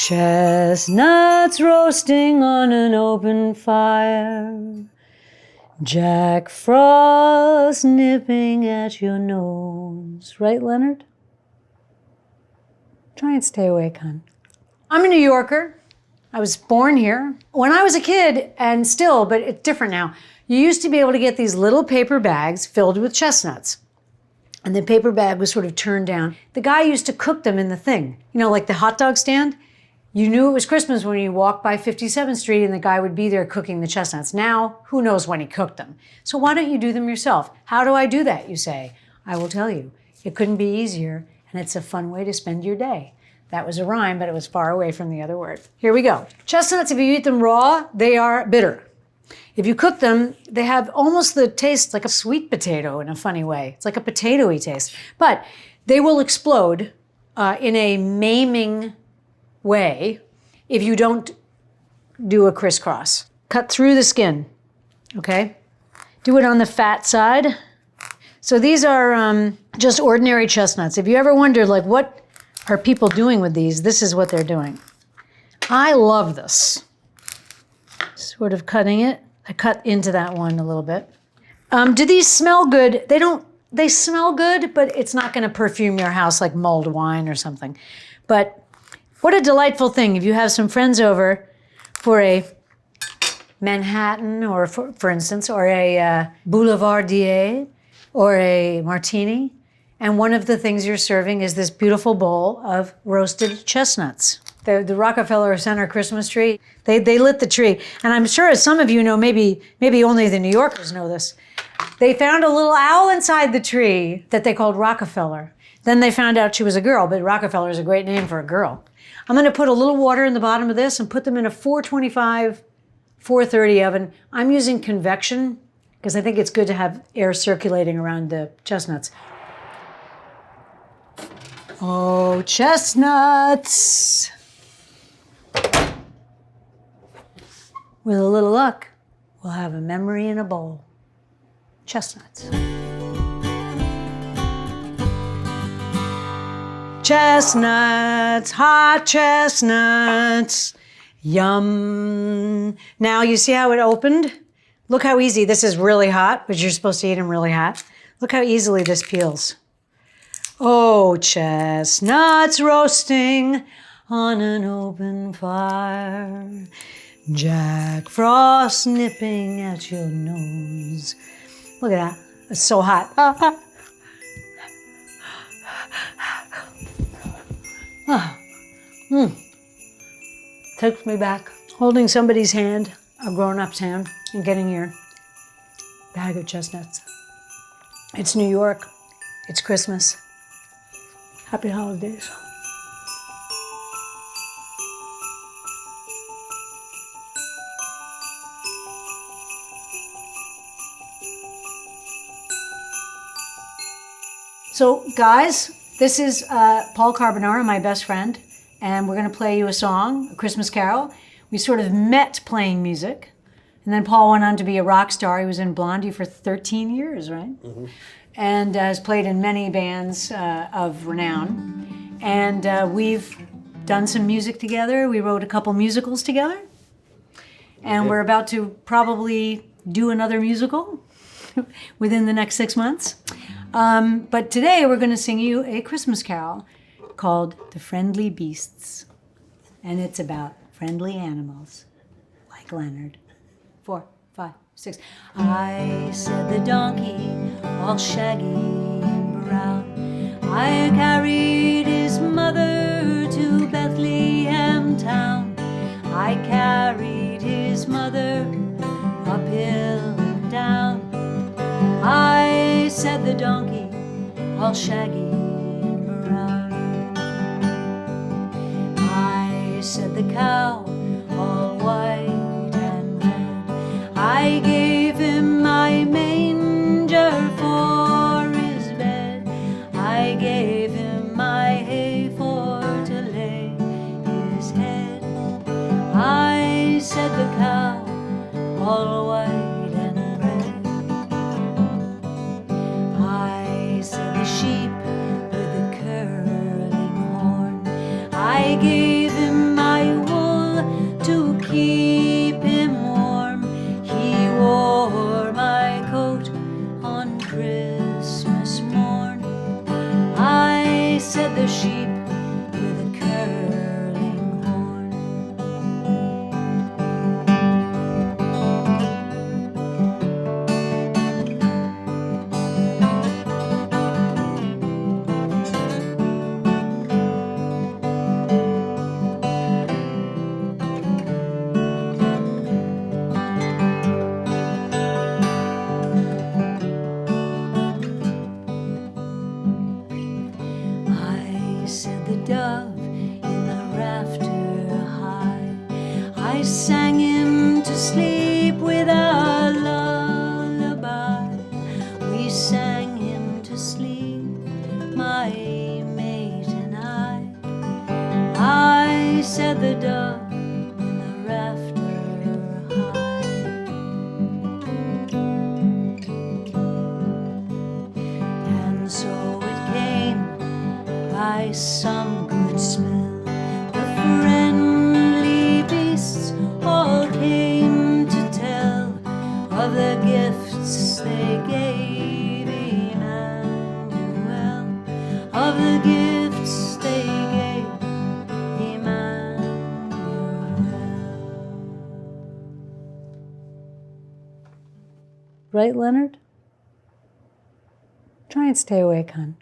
Chestnuts roasting on an open fire. Jack Frost nipping at your nose. Right, Leonard? Try and stay awake, hon. I'm a New Yorker. I was born here. When I was a kid, and still, but it's different now, you used to be able to get these little paper bags filled with chestnuts. And the paper bag was sort of turned down. The guy used to cook them in the thing. You know, like the hot dog stand? You knew it was Christmas when you walked by 57th Street and the guy would be there cooking the chestnuts. Now, who knows when he cooked them? So why don't you do them yourself? How do I do that, you say? I will tell you. It couldn't be easier, and it's a fun way to spend your day. That was a rhyme, but it was far away from the other word. Here we go. Chestnuts, if you eat them raw, they are bitter. If you cook them, they have almost the taste like a sweet potato in a funny way. It's like a potato-y taste. But they will explode in a maiming way if you don't do a crisscross. Cut through the skin, okay? Do it on the fat side. So these are just ordinary chestnuts. If you ever wondered, like, what are people doing with these? This is what they're doing. I love this. Sort of cutting it. I cut into that one a little bit. Do these smell good? They smell good, but it's not gonna perfume your house like mulled wine or something. But what a delightful thing if you have some friends over for a Manhattan or for instance, or a Boulevardier or a martini. And one of the things you're serving is this beautiful bowl of roasted chestnuts. The Rockefeller Center Christmas tree, they lit the tree. And I'm sure as some of you know, maybe only the New Yorkers know this, they found a little owl inside the tree that they called Rockefeller. Then they found out she was a girl, but Rockefeller is a great name for a girl. I'm gonna put a little water in the bottom of this and put them in a 425, 430 oven. I'm using convection because I think it's good to have air circulating around the chestnuts. Oh, chestnuts. With a little luck, we'll have a memory in a bowl. Chestnuts. Chestnuts, hot chestnuts, yum. Now you see how it opened? Look how easy, this is really hot, but you're supposed to eat them really hot. Look how easily this peels. Oh, chestnuts roasting on an open fire. Jack Frost nipping at your nose. Look at that, it's so hot. Takes me back. Holding somebody's hand, a grown-up's hand, and getting your bag of chestnuts. It's New York. It's Christmas. Happy holidays. So, guys, this is Paul Carbonara, my best friend, and we're going to play you a song, a Christmas carol. We sort of met playing music, and then Paul went on to be a rock star. He was in Blondie for 13 years, right? Mm-hmm. And has played in many bands of renown. And we've done some music together. We wrote a couple musicals together. And we're about to probably do another musical within the next 6 months. But today we're going to sing you a Christmas carol called The Friendly Beasts. And it's about friendly animals, like Leonard. 4, 5, 6. I said the donkey, all shaggy and brown, I carried his mother to Bethlehem town. I carried his mother uphill and down. I said the donkey, all shaggy and brown. I said the cow, all white and red. I gave him my manger for his bed. I gave him my hay for to lay his head. I said the cow, all white and red. I said the sheep with the curling horn. I gave him my the sheep with a curling horn. Said the dove in the rafter high. I sang him to sleep with a lullaby. We sang him to sleep, my mate and I. I said the dove in the rafter high. And so it came by some good spell, the friendly beasts all came to tell of the gifts they gave Emmanuel, of the gifts they gave Emmanuel. Right, Leonard? Try and stay awake, hon.